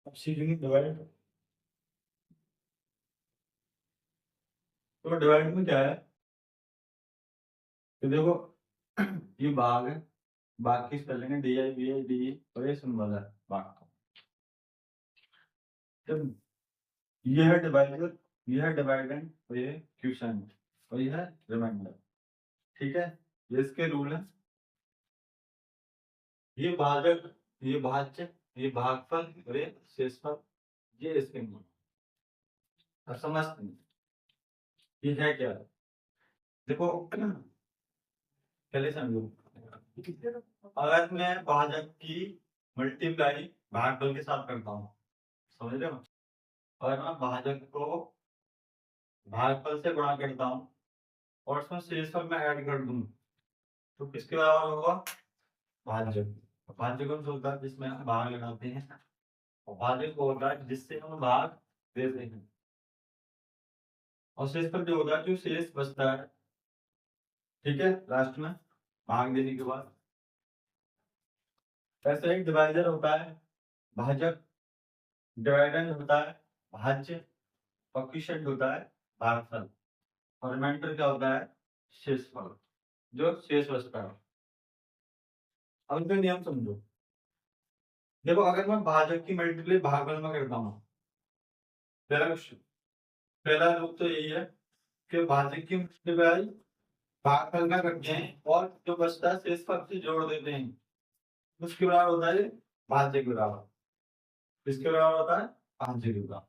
अब सीखेंगे डिवाइड। तो डिवाइड में क्या है कि देखो ये भाग है, भाग की स्पेलिंग है D I B I D, और ये सिंबल है भाग का। जब ये है डिवाइडर, ये है डिवाइडेंड, और ये क्वोशिएंट, और ये है रिमाइंडर। ठीक है, ये इसके रूल है। ये भाजक, ये भाज्य, ये भागफल, और ये शेषफल, ये इसके नियम। अब समझते हैं ये है क्या। देखो पहले समझो, अगर मैं भाजक की मल्टीप्लाई भागफल के साथ करता हूँ, समझ रहे हो, अगर मैं भाजक को भागफल से गुणा करता हूँ और उसमें शेषफल में ऐड कर दूं, तो किसके बराबर होगा? भाज्य। भाज्य कौन सा होता है? जिसमें हम भाग लगाते हैं, और भाज्य को होता है जिससे हम भाग देते हैं, और शेषफल जो होता है जो शेष बचता है। ठीक है, लास्ट में भाग देने के बाद। ऐसे ही डिवाइजर होता है भाजक, डिवाइडेंड होता है भाज्य, कोएफिशिएंट होता है भागफल, और रिमाइंडर क्या होता है? शेषफल, जो शेष बचता है। अब इनका नियम समझो। देखो अगर मैं भाजक की मल्टीप्लाई भागफल में करता हूँ, पहला क्वेश्चन, पहला रूप तो यही है कि भाजक की मल्टीप्लाई भागफल में करते हैं और जो बचता है शेषफल से जोड़ देते हैं, उसके बराबर होता है भाज्य के बराबर। इसके बराबर होता है भाज्य के बराबर।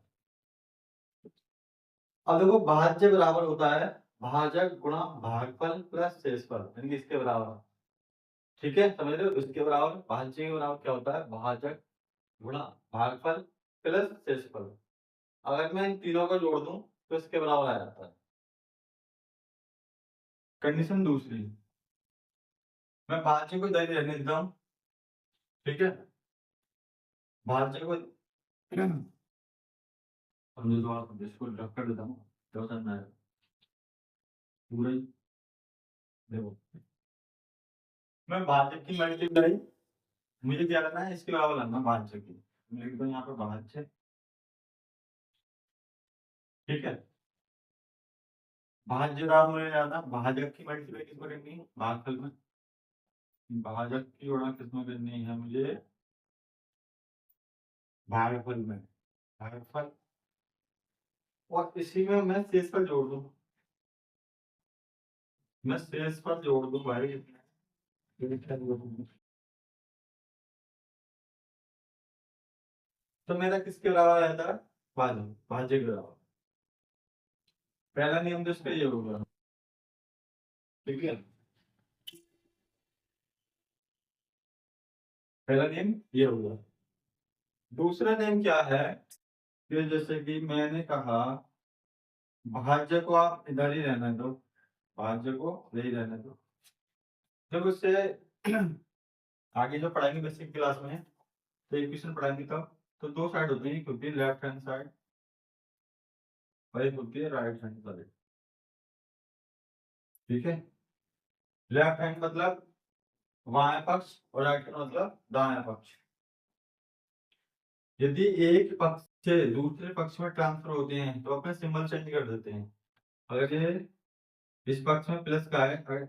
अब देखो भाज्य बराबर होता है भाजक गुणा भागफल प्लस शेषफल, यानी कि इसके बराबर। ठीक है, समझ रहे हो? इसके बराबर भाज्य के बराबर क्या होता है? भाजक गुणा भागफल प्लस शेषफल। अगर मैं इन तीनों को जोड़ दूं तो इसके बराबर आ जाता है। कंडीशन दूसरी, मैं भाज्य को इधर ही रहने देता हूं। ठीक है, भाज्य को समझो तो आप इसको रख कर देता हूँ, तो समझ आएगा पूरा ही। देखो मैं भाज्य की मल्टीप्लाई, मुझे क्या करना है? इसके बराबर लाना भाज्य की। मैं लिख दूं यहाँ पर भाज्य। ठीक है, भाज्य बराबर मुझे ज्यादा भाजक की मल्टीप्लाई किसमें करनी है? भागफल में। भाजक की गुणा किसमें करनी है मुझे? भागफल में। भागफल, और इसी में मैं शेषफल जोड़ दूं, मैं शेषफल जोड़ दूं भाई। तो मेरा किसके बराबर आया था? भाज्य, भाज्य के बराबर। पहला नियम तो इसका ये होगा। ठीक है, पहला नियम ये होगा। दूसरा नियम क्या है कि जैसे कि मैंने कहा भाज्य को आप इधर ही रहने दो, भाज्य को यही रहने दो। जब उससे आगे जो पढ़ाएंगे बेसिक क्लास में, तो इक्वेशन पढ़ाएंगे तब, तो दो साइड होती है, एक होती है लेफ्ट हैंड साइड और एक होती है राइट हैंड साइड। ठीक है, लेफ्ट हैंड मतलब बाएं पक्ष, और राइट हैंड मतलब दायां पक्ष। यदि एक पक्ष से दूसरे पक्ष में ट्रांसफर होते हैं तो अपने सिंबल चेंज कर देते हैं। अगर ये इस पक्ष में प्लस का है, अगर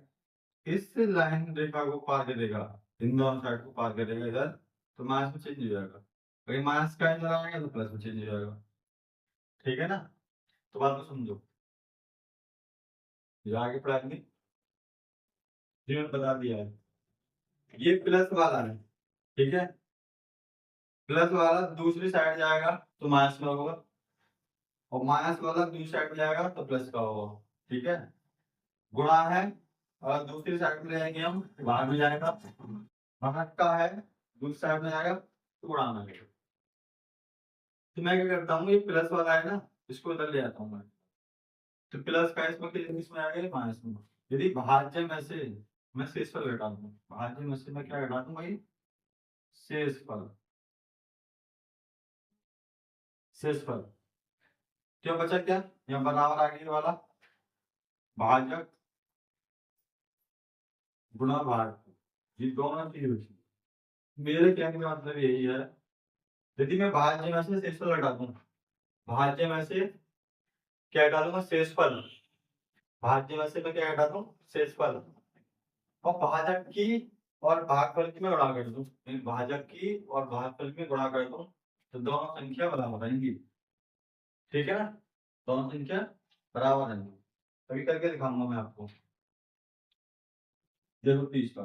इस लाइन रेखा को पार करेगा, इन दोनों साइड को पार करेगा इधर, तो माइनस में चेंज हो जाएगा। अगर माइनस का इधर आएगा तो प्लस में चेंज हो जाएगा। ठीक है ना? तो बात को समझो, ये आगे पढ़ाएंगे, जिन्होंने बता दिया है। ये प्लस वाला है, ठीक है, प्लस वाला दूसरी साइड जाएगा तो माइनस में होगा, और माइनस वाला दूसरी साइड में जाएगा तो प्लस का होगा। ठीक है, गुणा है, और दूसरी साइड में जाएंगे हम, बाहर में जाएगा। भाग का है, दूसरी साइड में जाएगा तो गुणा में लगेगा। तो मैं क्या करता हूँ, ये प्लस वाला है ना, इसको इधर ले आता हूँ मैं। तो प्लस का इसमें किसमें आ गया? माइनस में। यदि भाज्य में से मैं शेषफल घटा दूं, भाज्य में से मैं क्या घटा दूं भाई? शेषफल। शेषफल क्या बचा? क्या यहाँ बराबर आ गया वाला भाजक गुणा भाग, ये दोनों चीज बची। मेरे कहने का मतलब यही है यदि मैं भाज्य में से शेषफल घटा दूं, भाज्य में से क्या घटा दूंगा, शेषफल। भाज्य में से मैं क्या घटा दूं, शेषफल। और भाजक की और भागफल की मैं गुणा कर दूं, भाजक की और भागफल की गुणा कर दूं, तो दोनों संख्या बराबर आएंगी। ठीक है ना, दोनों संख्या बराबर आएंगी। अभी करके दिखाऊंगा मैं आपको। देखो तीसरा,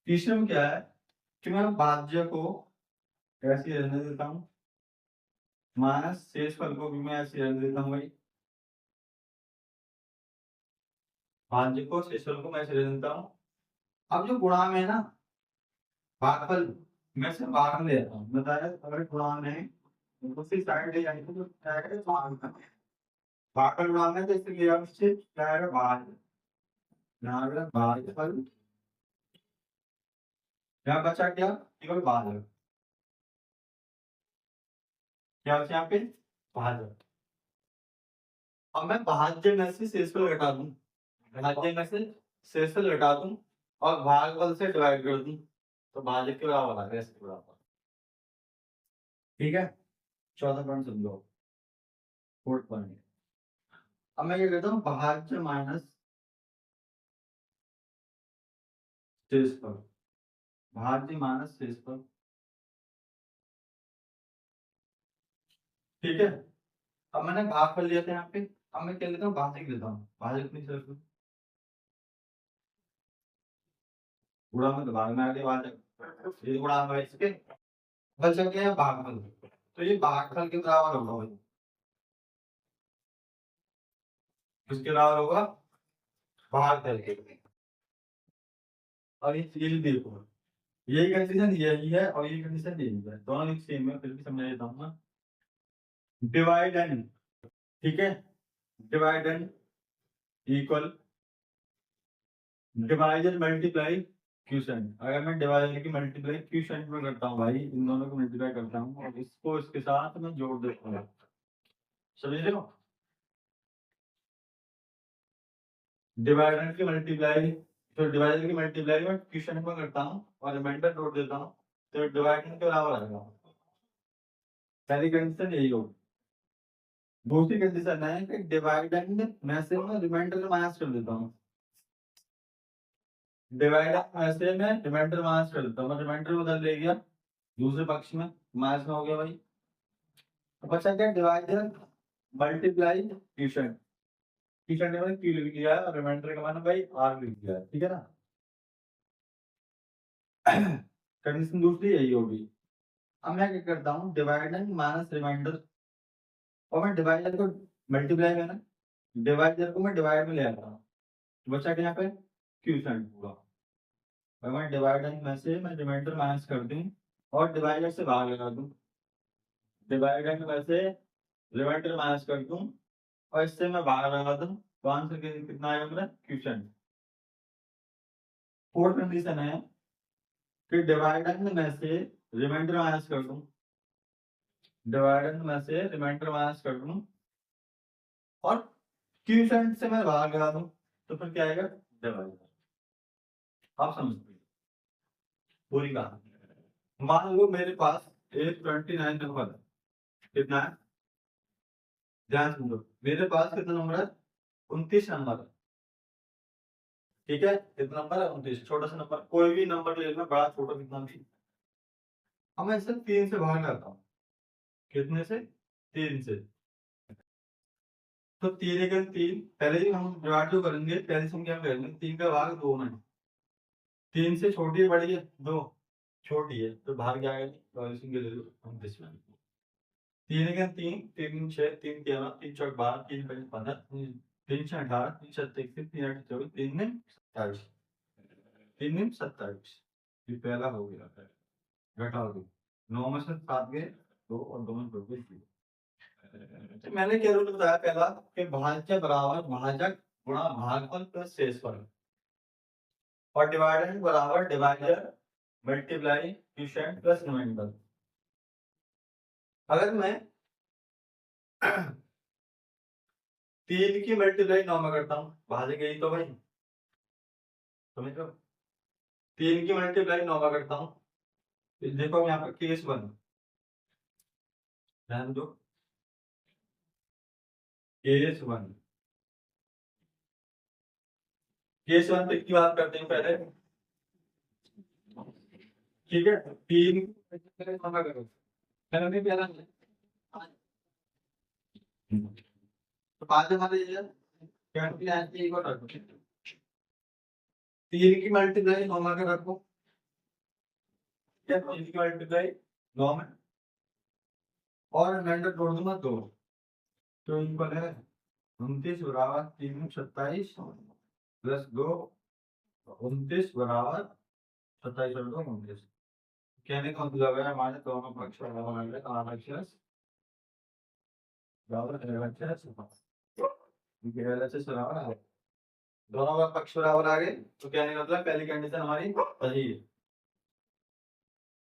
तीसरे में क्या है कि मैं भाज्य को ऐसे रहने देता हूँ, माइनस शेषफल को भी मैं ऐसे रहने देता हूँ भाई। भाज्य को शेषफल को मैं ऐसे रहने देता हूँ। अब जो गुणा में है ना, भागफल, मैं से भाग में लेता हूँ, बताया अगर गुणा में दूसरी साइड ले जाएंगे तो क्या है, भागफल गुणा में, तो इसलिए अब इससे क्या है, भाग, यहाँ पे भागफल, यहाँ बचा क्या, केवल भाजक। क्या बचा यहाँ पे, भाजक। अब मैं भाज्य में से शेषफल घटा दूं, भाज्य में से शेषफल घटा दूं और भागफल से डिवाइड कर दूं, तो भाजक के बराबर आ गया, इसके बराबर। ठीक है, चौथा पॉइंट समझो, फोर्थ पॉइंट। अब मैं क्या करता हूँ, भाज्य माइनस शेषफल, भाज्य माइनस शेषफल। ठीक है, अब मैंने भागफल लिया था यहाँ पे, अब मैं क्या लेता हूँ, भाजक लेता हूँ, भाजक नहीं शेषफल। गुणा में तो भाग में आ गया भाजक, ये गुणा में इसके बच गया भागफल, तो ये भागफल के बराबर होगा भाई। किसके बराबर होगा, भागफल के। और ये चीज देखो, यही कंडीशन यही है और ये कंडीशन यही है, दोनों एक सेम है, फिर भी समझा देता हूँ ना। डिवाइड एंड, ठीक है, divide and equal divisor multiply quotient. अगर मैं डिवाइजर की मल्टीप्लाई क्यूसेंट में करता हूँ भाई, इन दोनों को मल्टीप्लाई करता हूँ और इसको इसके साथ मैं जोड़ देता हूँ, समझ रहे हो। डिवाइडर की मल्टीप्लाई, तो डिवाइजर की मल्टीप्लाई में क्यूसेंट में करता हूँ और रिमाइंडर जोड़ देता हूँ, तो डिवाइडर के बराबर आएगा। पहली कंडीशन यही होगी। दूसरी कंडीशन है कि डिवाइडेंड में से मैं रिमाइंडर माइनस कर देता हूँ, डिवाइडर में से मैं रिमाइंडर माइनस कर देता हूँ, मैं रिमाइंडर बदल ले गया दूसरे पक्ष में, माइनस में हो गया भाई। तो बचा क्या, डिवाइडर मल्टीप्लाई क्यूशेंट, क्यूशेंट ने मैंने क्यू लिख दिया है और रिमाइंडर का माना भाई आर लिख दिया है, ठीक है ना। कंडीशन दूसरी यही होगी। अब मैं क्या करता हूँ, डिवाइडर माइनस रिमाइंडर, और मैं डिवाइडर को मल्टीप्लाई में ना, डिवाइडर को मैं डिवाइड में ले आता हूँ, बचा क्या यहाँ पे, क्यूशेंट पूरा। और मैं डिवाइडर में से मैं रिमाइंडर माइनस कर दूं और डिवाइडर से भाग लगा दूं, डिवाइडर में से रिमाइंडर माइनस कर दूं और इससे मैं भाग लगा दूं, तो आंसर कितना आएगा मेरा, क्वेश्चन। फोर्थ कंडीशन है कि डिवाइडर में से रिमाइंडर माइनस कर दूं, डिवाइडर में से रिमाइंडर माइनस कर दूं और क्वेश्चन से मैं भाग लगा दूं, तो फिर क्या आएगा, डिवाइडर। आप समझते हैं पूरी बात। मान लो मेरे पास एक 29 नंबर है, कितना है, ध्यान सुनो, मेरे पास कितना नंबर है, 29 नंबर है। ठीक है, कितना नंबर है, 29, छोटा सा नंबर, कोई भी नंबर ले लेना, बड़ा छोटा कितना भी। अब मैं इसे 3 से भाग करता हूँ, कितने से, 3 से। तो 3 एक 3, पहले ही हम डिवाइड जो करेंगे पहली संख्या में करेंगे, 3 का भाग 2 में, 3 से छोटी है बड़ी है, 2 छोटी है, तो भाग जाएगा नहीं, पहली संख्या ले लो 29 में। 3 एक 3, 3 6, 3 13, 3 चौक 12, 3 5 15, 3 6 18, 3 7 21, 3 8 24, 3 9 27, 3 9 27, ये पहला हो गया, घटा दो, 9 में से 7 गए, 2 और 2 में 2 गए 3। तो मैंने क्या रूल बताया पहला, कि भाज्य बराबर भाजक गुणा भागफल प्लस शेषफल, और डिवाइडेंड बराबर divider multiply quotient plus remainder. अगर मैं 3 की मल्टीप्लाई 9 में करता हूँ, भाजक यही तो भाई, समझ लो, 3 की मल्टीप्लाई 9 में करता हूँ देखो यहाँ पर केस वन, ध्यान दो, केस वन, केस वन पे की बात करते हैं पहले। ठीक है, तीन करो, पहले नहीं पहला तो पांच हमारे ये ट्वेंटी नाइन की इक्वल रखो, तीन की मल्टीप्लाई नौ में रखो, क्या तीन की मल्टीप्लाई नौ में, और रिमाइंडर जोड़ दूंगा दो, तो इक्वल है 29 बराबर 3 27 प्लस 2 29 बराबर 27 और 2 29। कहने का मतलब है हमारे दोनों पक्ष बराबर आ गए, RHS बराबर LHS, LHS बराबर आ गए, दोनों का पक्ष बराबर आ गए, तो कहने का मतलब पहली कंडीशन हमारी सही है।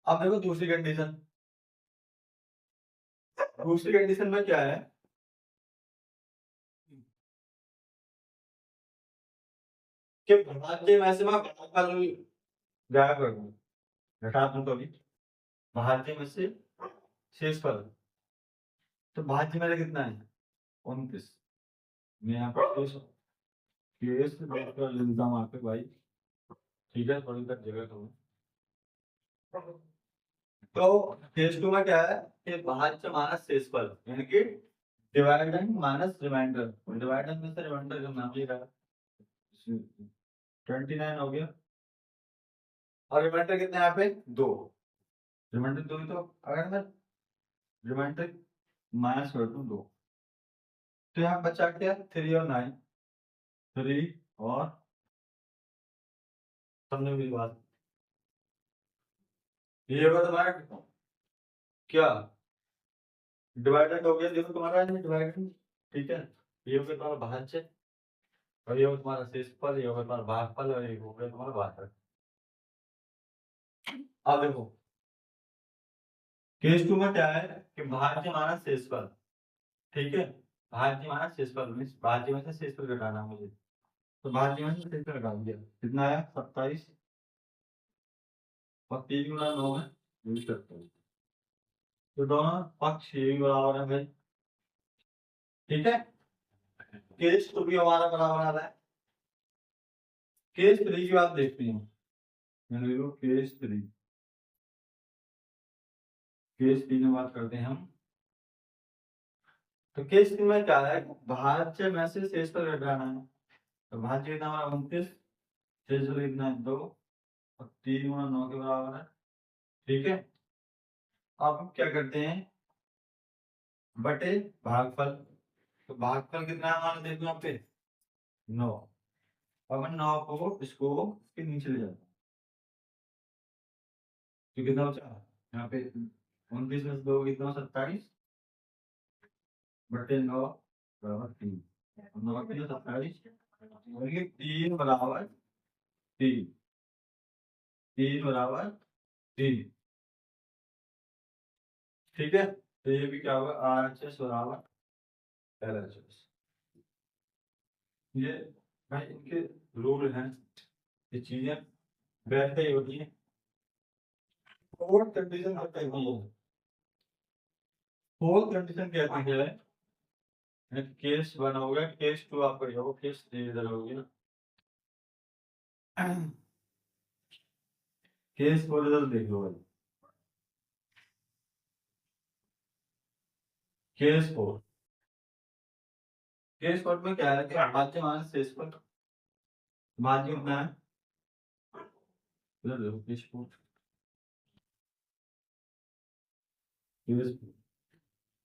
अब देखो दूसरी कंडीशन, दूसरी कंडीशन में क्या है कि भाज्य में से मैं भागफल गायब कर दूं, घटा दूं, तो भी भाज्य में से शेषफल, तो भाज्य मेरा कितना है 29, मैं यहाँ पर केस कर लेता हूँ आपके भाई, ठीक है, थोड़ी देर जगह करूँ। तो केस टू में क्या है कि भाज्य माइनस शेषफल, यानी कि डिवाइडेंड माइनस रिमाइंडर, डिवाइडेंड में से रिमाइंडर करना पड़ेगा, 29 हो गया, और रिमाइंडर कितने यहाँ पे दो, रिमाइंडर दो ही, तो अगर मैं रिमाइंडर माइनस कर दूं दो, तो यहाँ बचा क्या 3 और 9, 3 और, समझो मेरी बात, ये होगा तुम्हारा क्या डिवाइडेड हो गया, देखो तुम्हारा डिवाइडेड, ठीक है, ये हो गया तुम्हारा भाज्य, और ये होगा तुम्हारा शेषफल, ये होगा तुम्हारा भागफल, और ये हो गया तुम्हारा भाजक। अब देखो केस टू में क्या है कि भाज्य माइनस शेषफल, ठीक है, भाज्य माइनस शेषफल, मीन्स भाज्य में से शेषफल घटाना मुझे, तो भाज्य में से शेषफल घटा दिया, कितना आया 27, और 3 गुणा 9 है 27, तो दोनों पक्ष ये भी बराबर है भाई, ठीक है, केस टू भी हमारा बराबर आ रहा है। केस थ्री की बात देखते हैं, केस थ्री, केस थ्री में बात करते हैं हम, तो केस थ्री में क्या है भाज्य में से शेषफल घटाना है, तो भाज्य कितना हमारा 29, शेषफल कितना है 2, और 3 गुणा 9 के बराबर है, ठीक है। अब हम क्या करते हैं बटे भागफल, तो भागफल कितना है हमारा देखो यहाँ पे 9, अब हम 9 को इसको इसके नीचे ले जाते हैं, तो कितना बचा यहाँ पे 29 में से 2 कितना 27 बटे 9 बराबर 3, 9 कितना 27, और ये 3 बराबर 3, 3 बराबर 3, ठीक है, तो ये भी क्या होगा RHS बराबर LHS, ये भाई इनके रूल हैं, ये चीजें वैसे ही होती है, फोर्थ कंडीशन होता है, फोर्थ कंडीशन कहती है केस वन हो गया, केस टू आपका ये हो, केस थ्री इधर हो गया, केस फोर इधर देख लो भाई, केस फोर, केस फोर में क्या है कि भाज्य माइनस शेषफल, भाज्य कितना है इधर देखो, केस फोर, केस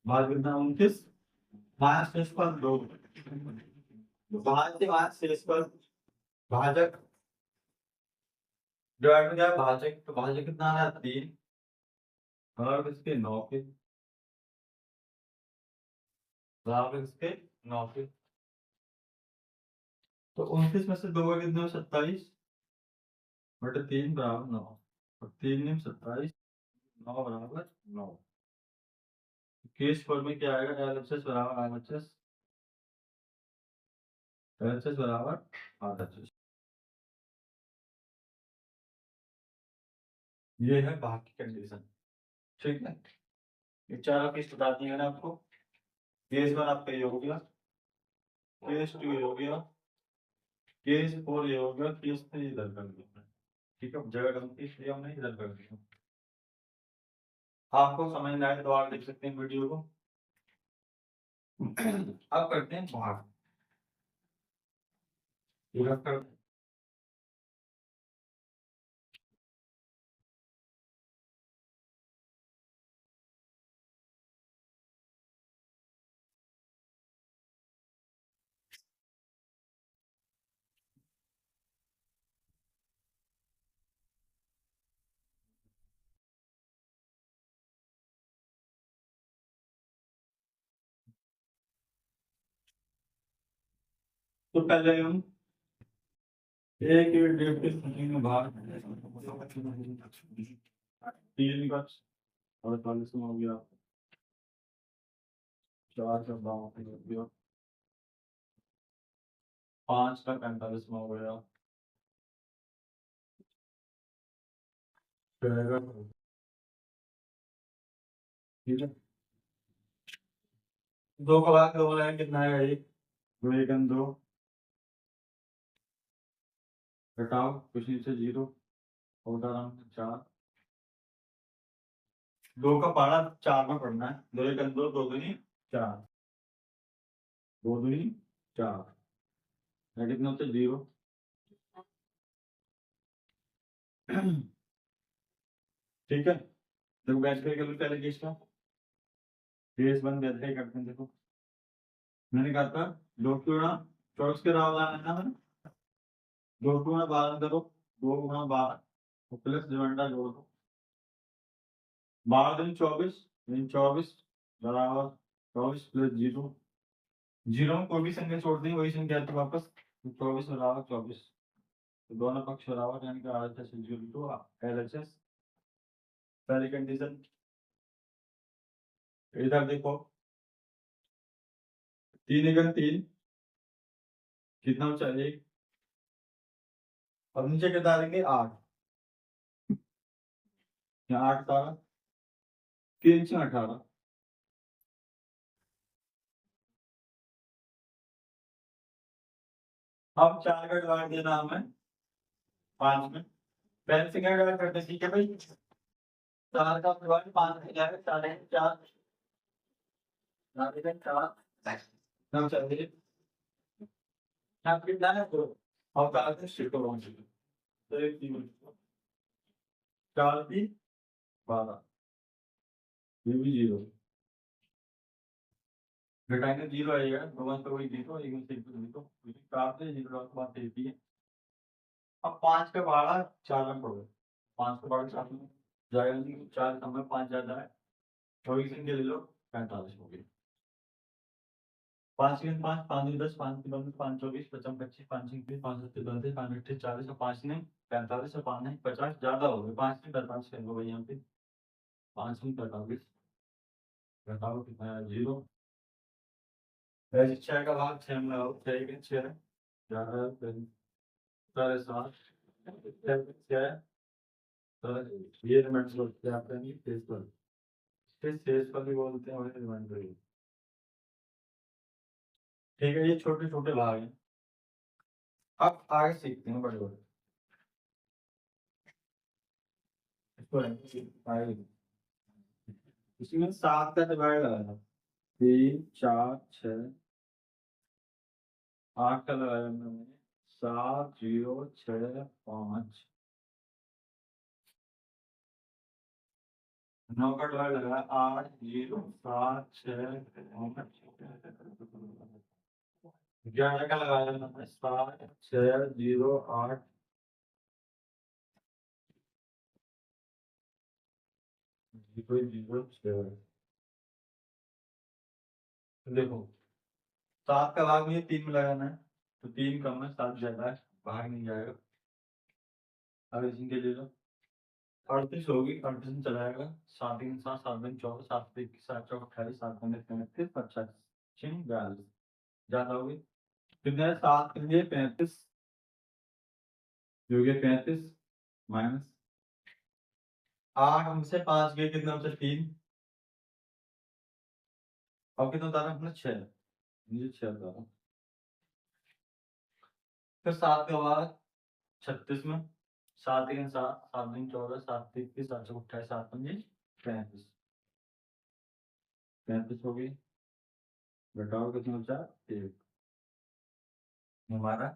भाज्य कितना 29 माइनस शेषफल 2, भाज्य माइनस शेषफल, भाजक डिवाइड में क्या है भाजक, तो भाजक कितना आ रहा है 3, और इसके 9 के बराबर, इसके 9 के, तो 29 में से 2 का कितना 27 बटे 3 बराबर 9, और 3 में 27, 9 बराबर 9, केस फोर में क्या आएगा LHS बराबर RHS, LHS बराबर RHS। ये है भाग की कंडीशन। ठीक है, ये चारों केस बता दिए मैंने आपको। केस 1 आपका ये हो गया, केस 2 ये हो गया, केस 4 ये हो गया, केस 3 इधर कर दिया। ठीक है, जगह कम थी इसलिए हमने इधर कर दिया। आपको समझ में आए तो आप देख सकते हैं वीडियो को। अब करते हैं भाग। पूरा कर तो पहले हम एक डेट के स्थिति में भाग 3 का 48 में हो गया, 4 का 52 हो गया, 5 का 45 में हो गया, 6 का, ठीक है। 2 का भाग 2 बनाए कितना आएगा? 1, 2 1 2, घटाओ कुछ नीचे 0 और आराम से 4। 2 का पारा 4 में पढ़ना है। 2 1 2, 2 दूनी 4, 2 दूनी 4, या कितना होता है 0। ठीक है, देखो बैच करके पहले केस का केस 1 बैच करते हैं। देखो मैंने कहा था 2 गुणा 24 के राव लाना है ना मैंने, 2 गुणा 12 करो, 2 गुणा 12 प्लस डिवाइडर जोड़ दो, 12 दिन 24 दिन 24 बराबर 24 प्लस 0। 0 में कोई भी संख्या छोड़ दी वही संख्या आती है वापस, 24 बराबर 24, तो दोनों पक्ष बराबर, यानी कि RHS इक्वल टू LHS। पहली कंडीशन। इधर देखो 3 1 3 कितना बचा 1, अब नीचे कितना देंगे 8, यहाँ 8 था, 3 से 18। अब 4 का डिवाइड देना हमें 5 में, पहले से क्या डिवाइड करते हैं, ठीक है भाई। 4 का डिवाइड 5 में जाएगा, 4 4 4 4 हम चलिए यहाँ पे डाला तो अब डालते हैं शिफ्ट ऑन तो एक 3 4 की 12, ये भी 0 घटाएंगे 0 आएगा, भगवान तो वही 0 एक से 0 4 से 0 की बात रहती है। अब 5 का 12 4 में पड़ो, 5 का 12 4 में जाएगा नहीं, 4 कम में 5 ज्यादा है, 24 इनके ले लो 45 हो गई। 5 3 5 5 10 5 3 5 24 55 25 5 6 5 7 32 5 8 40 और 5 नहीं 45 और 5 नहीं 50 ज्यादा हो गए, 5 नहीं 45 कर लो भाई यहाँ पे, 5 नहीं 45 घटाओ कितना है 0। वैसे 6 का भाग 6 में लगाओ, 6 के 6 11 साढ़े 7 6 तो ये रिमाइंडर बोलते हैं आपका, नहीं फेस पर, फेस पर भी बोलते हैं वही रिमाइंडर। ठीक है, ये छोटे छोटे भाग हैं। अब आगे सीखते हैं बड़े बड़े, इसको आगे इसमें 7 का डिवाइड आया, 3 4 6 8 का लगाया मैंने, 7 0 6 5, 9 का डिवाइड लगाया 8 0 7 6 5, 11 का लगाया मैंने 7 6 0 8, कोई 0 6। देखो 7 का भाग मुझे 3 में लगाना है, तो 3 कम है 7 ज्यादा है, भाग नहीं जाएगा। अब इनके ले लो 38 होगी, 38 में चलाएगा 7 3 7 7 2 24 7 1 7 4 28 7 5 35 25 6 42 ज्यादा होगी, कितने 7 के लिए 35 जो कि 35 माइनस 8 में से 5 गए कितना बचा 3। अब कितना उतारा हमने 6, नीचे 6 उतारा। फिर 7 के बाद 36 में 7 3 7 7 दिन 14 7 3 21 7 6 28 7 5 35 35 हो गई। घटाओ कितना बचा 1, हमारा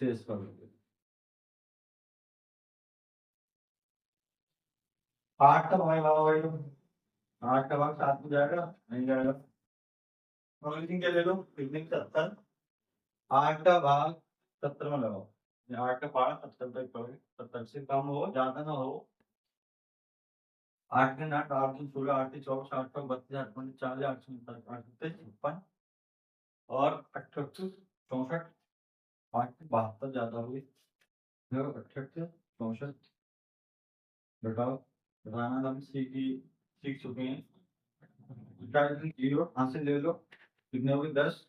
शेष पर हो गया। 8 का भाग लगाओ भाई, 8 का भाग 7 में जाएगा नहीं जाएगा। और लेकिन क्या ले लो कितने 70, 8 का भाग 70 में लगाओ, 8 का भाग 70 तक पड़े, 70 से कम हो ज्यादा ना हो। 8 के 8 8 दिन 16 8 24 8 का 32 8 40 8 56 और 38 64 8 72 ज्यादा हुई। 38 64 घटाओ, घटाना हम सीख चुके हैं। 0 यहाँ से ले लो कितने हो गए 10,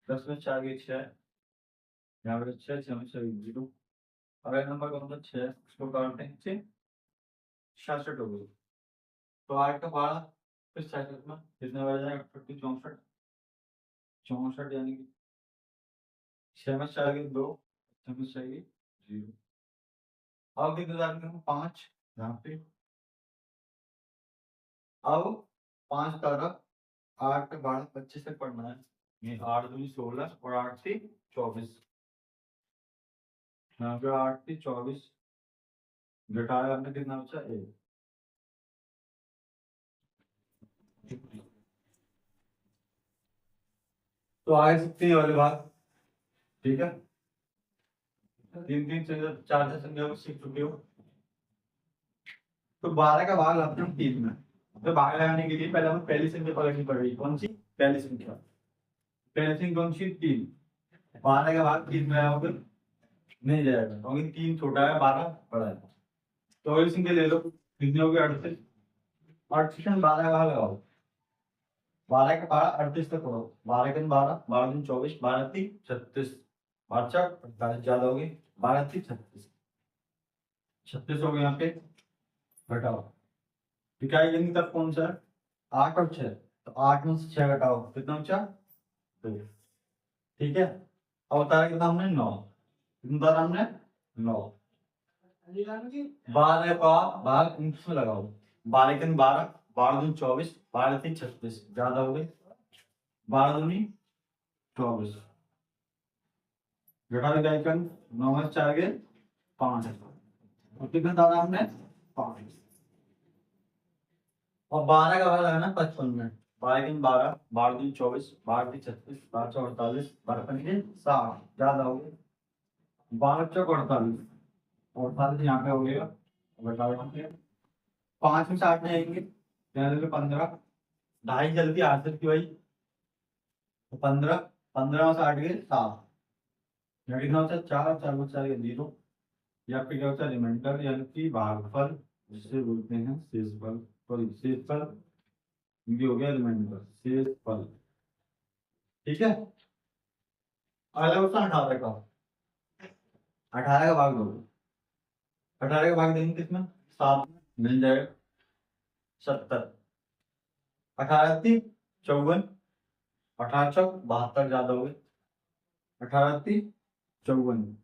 10 में 4 गए 6, यहाँ पे 6 6 में 6 0। अगला नंबर कौन सा 6 इसको काटते हैं 66 हो गई। तो 8 का 12 फिर 66 में कितने बज जाएगा 38 64 64 यानी कि 6 में 4 गए 2, 6 में 6 गए 0। अब कितने डालेंगे हम 5 यहाँ पे। अब 5 तारा 8 के 12 25 तक पढ़ना है। ये 8 दूनी 16 और 8 से 24, यहाँ पे 8 से 24 घटाया हमने कितना बचा 1। तो आगे सकते हैं वाले बात, ठीक है। 3 3 से 4 से संख्या को सीख चुके हो। तो 12 का भाग लाते हैं 3 में। तो भाग लगाने के लिए पहले हमें पहली संख्या पकड़नी पड़ेगी, कौन सी पहली संख्या, पहली संख्या कौन सी 3। 12 का भाग 3 में आया फिर नहीं जाएगा क्योंकि 3 छोटा है 12 बड़ा है। तो अगली संख्या ले लो कितने हो गए 38, 38 में 12 का भाग लगाओ, 12 के 12 38 तक पढ़ो, 12 के 12 12 दिन 24 12 3 36 12 4 48 ज्यादा हो गई 12 3 36 36 हो गए यहाँ पे। घटाओ इकाई गिनती तक कौन सा है 8 और 6, तो 8 में से 6 घटाओ कितना बचा 2, ठीक है। अब उतारा कितना हमने 9, कितना उतारा हमने 9। 12 का भाग इसमें लगाओ, 12 के 12 12 दूनी 24 12 3 36 ज्यादा हो गई 12 दूनी 24। घटा इकाई का 9 में 4 गए 5 और कितना दाना हमने 5। और 12 का भाग लगाना 55 में, 12 के 12 12 दिन 24 12 दिन 36 12 4 48 12 5 60 ज्यादा हो गए 12 4 48 48 यहाँ पे हो गया। बताओ यहाँ पे 5 में 60 नहीं आएंगे 15 ढाई जल्दी आंसर की भाई, तो 15 15 में 60 गए 7, यहाँ कितना होता है 4 4 में 4 0, या फिर क्या होता है रिमाइंडर यानी कि भागफल जिसे बोलते हैं शेषफल, सॉरी शेषफल ये हो गया रिमाइंडर शेषफल, ठीक है। अगला क्वेश्चन 18 का, 18 का भाग दो, 18 का भाग देंगे किसमें 7 में मिल जाएगा 70, 18 3 54 18 चौक 72 ज्यादा हो गए 18 3 54,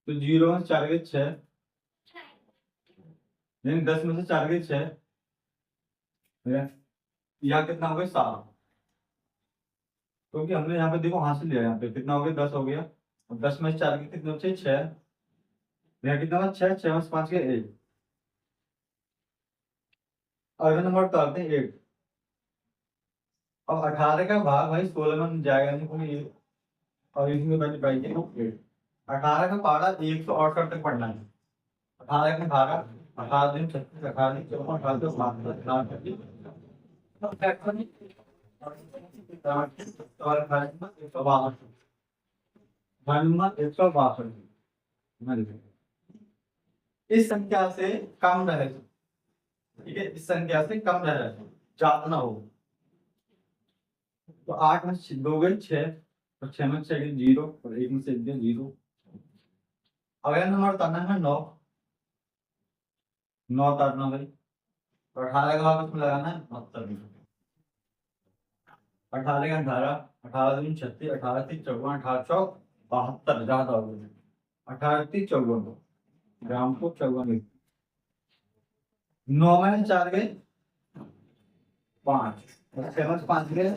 तो 0 में 4 गए 6 यानी 10 में से 4 गए 6, यहाँ कितना हो गया 7, क्योंकि हमने यहाँ पे देखो हासिल लिया, यहाँ पे कितना हो गया 10 हो गया और 10 में से 4 के कितने बचे 6, यहाँ कितना हुआ 6 6 में से 5 के 1। अगला नंबर डालते हैं 8। अब 18 का भाग भाई 16 में जाएगा नहीं कोई, और इसमें बच पाएगी 8। 18 का पारा 168 तक पढ़ना है, 18 का 18 18 दिन 36 18 दिन 54 18 और 162 इस संख्या से कम रहे, ठीक है, इस संख्या से कम रहे ज्यादा ना हो। तो 8 में 2 गए 6 और 6 में 6 गए 0 और 1 में से 1 गए 0। अगला नंबर बताना है 9। 9 काटना भाई, तो 18 का भाग इसमें लगाना है 72 में। 18 का 18, 18 दूनी 36, 18 3 54, 18 चौक 72, ज्यादा हो गया। 18 3 54 ग्राम को 54, 9 में 4 गए 5, 6 में 5 गए,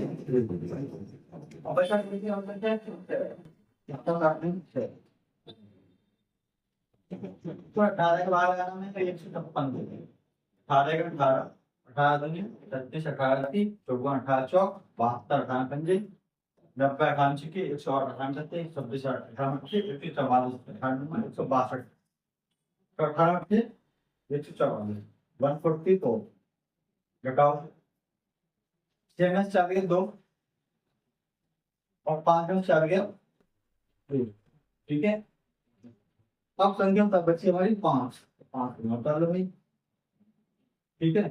अब बचा कितना होता है? कितना काटने हैं? तो 18 के बाद लगाना है तो 156 देंगे। 18 का 18, 18 दूनी 36, 18 3 54, 18 चौक 72, 18 पंजे 90, 18 छिके 108, 18 सत्ते 126, 18 25, 144, 18 162, तो 18 में 144, 140 तो घटाओ 6 में 4 गए 2 और 5 में 4 गया 3, ठीक है। अब संख्या तब बची हमारी 5, 5 निकाल लो भाई, ठीक है।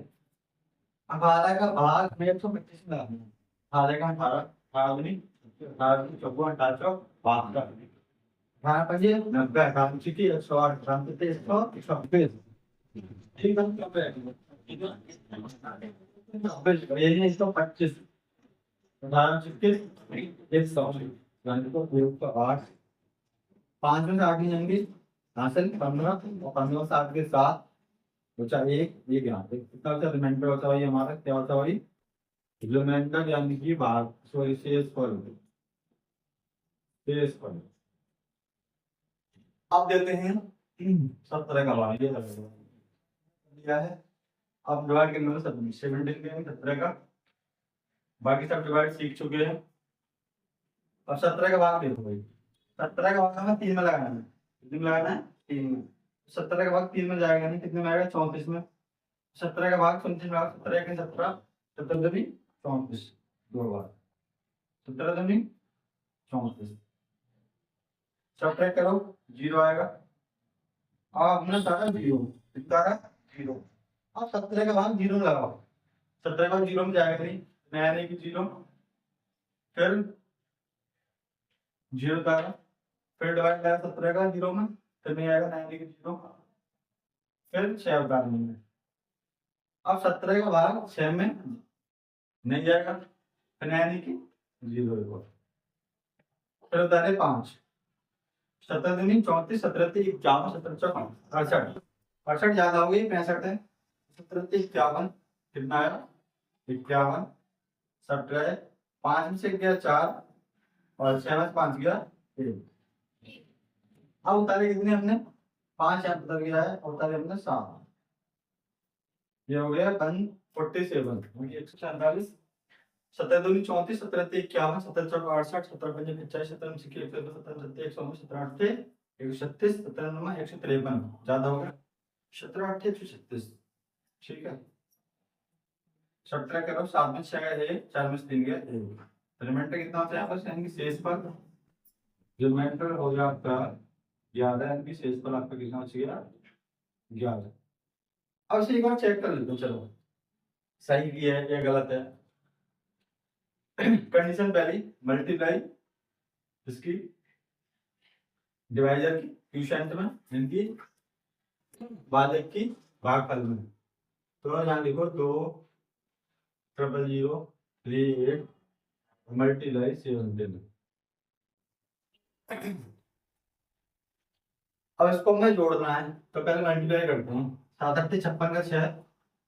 18 का भाग में 125 में लगाना है। 18 का 18, 18 दूनी 18 54, 18 चौक 72, 18 पंजे 90, 18 छिके 108, 18 सत्ते 126, ठीक है। कब है? ठीक है ये 125, 18 छिके 100, यानी तो 108, 5 में से 8 नहीं जाएंगे हासिल 15 और 15 से 8 के 7 बचा 1, ये क्या कितना बचा? रिमाइंडर बचा भाई हमारा, क्या बचा भाई? रिमाइंडर यानी कि भाग, सॉरी शेषफल, शेषफल। अब देते हैं 17 का भाग, ये दिया है। अब डिवाइड करने में 17 के 17 का, बाकी सब डिवाइड सीख चुके हैं। अब 17 का भाग देखो भाई, 17 का भाग हमें 3 में लगाना है, कितने में लगाना है? 3 में। 17 का भाग 3 में जाएगा नहीं, कितने में आएगा? 34 में। 17 का भाग 34 में आएगा, 17 के 17, 17 दूनी 34, 2 बार 17 दूनी 34, सब्ट्रैक्ट करो 0 आएगा। अब हमने डाला 0, कितना आएगा? 0। अब 17 का भाग 0 लगाओ, 17 का भाग 0 में जाएगा नहीं, नया नहीं कि 0, फिर 0 का आएगा, फिर डिवाइड करा 17 का 0 में, फिर नहीं आएगा, नया नहीं कि 0, फिर 6 उतार में। अब 17 का भाग 6 में नहीं जाएगा, फिर नया नहीं कि 0, फिर उतारे 5, 17 दूनी 34, 17 3 51, 17 चौक 68, 68 ज्यादा हो गई 65 है, 17 3 51, कितना आया? 51, 17 5 में से गया 4 और 6 में 5 गया 1। अब उतारे कितने हमने? 5 यहाँ उतर गया है, उतारे हमने 7, ये हो गया 147, 147, 17 दूनी 34, 17 3 51, 17 चौक 68, 17 पंजे 45, 17 छिके 102, 17 सत्ते 119, 17 आठे 136, 17 नौ 153, ज्यादा हो गया 17 आठे 136, ठीक है। 17 करो 7 में 6 है 4 में 3 गया 1, रिमाइंडर कितना होता है बस, यानी कि शेष पर रिमाइंडर हो गया आपका 11, यानी कि शेष पर आपका कितना बच गया? 11। अब इसे एक बार चेक कर लेते हैं, चलो सही भी है या गलत है। कंडीशन पहली, मल्टीप्लाई इसकी डिवाइजर की क्वोशिएंट में, इनकी भाजक की भागफल में, तो यहाँ लिखो 20038 मल्टीप्लाई 710। अब इसको हमें जोड़ना है, तो पहले मल्टीप्लाई करते हैं। 7 8 56 का 6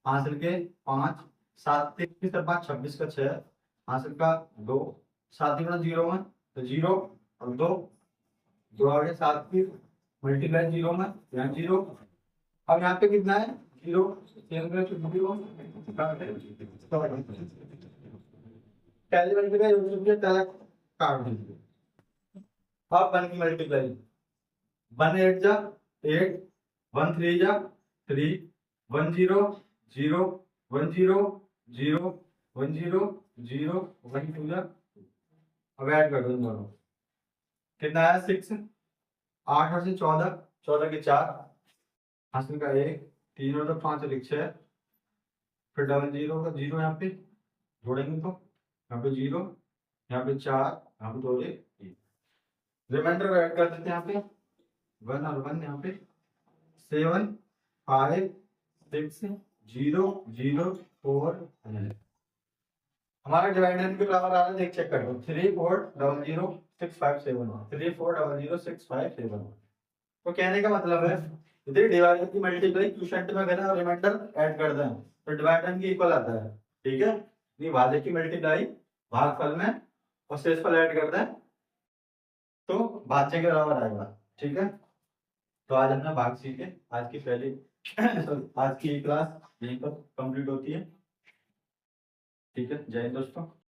हासिल के 5, 7 3 5 26 का 6 हासिल का 2, 7 में 0 में तो 0 और 2 आ गया, 7 की मल्टीप्लाई 0 में यहाँ 0। अब यहाँ पे कितना है? 0, पहले मल्टीप्लाई काट दीजिए। अब 1 की मल्टीप्लाई 1 8 जा 8, 1 3 जा 3, 1 0 0, 1 0 0, 1 0 0, 1 2 जा, अब ऐड कर दो दोनों, कितना है? 6, 8 और से 14, 14 के 4 हासिल का 1, 3 और 5 और 6, फिर डबल 0 का 0 यहाँ पे जोड़ेंगे तो यहाँ पे 0, यहाँ पे 4, यहाँ पे 2 1, रिमाइंडर ऐड कर देते हैं यहाँ पे 1 और 1, यहाँ पे 7 5 6,0,0,4 हमारा डिवाइडेंड के बराबर आ रहा है, देख चेक कर लो 3,4,0,0,6,5,7 3,4,0,0,6,5,7। तो कहने का मतलब है यदि डिवाइडर की मल्टीप्लाई क्वोशिएंट में करें और रिमाइंडर ऐड कर दें तो डिवाइडेंड की इक्वल आता है, ठीक है। ये भाजक की मल्टीप्लाई भागफल में और शेषफल ऐड कर दें तो भाज्य के बराबर आएगा, ठीक है। तो आज हमने भाग सीखे, आज की पहली आज की क्लास यहीं पर कंप्लीट होती है, ठीक है। जय हिंद दोस्तों।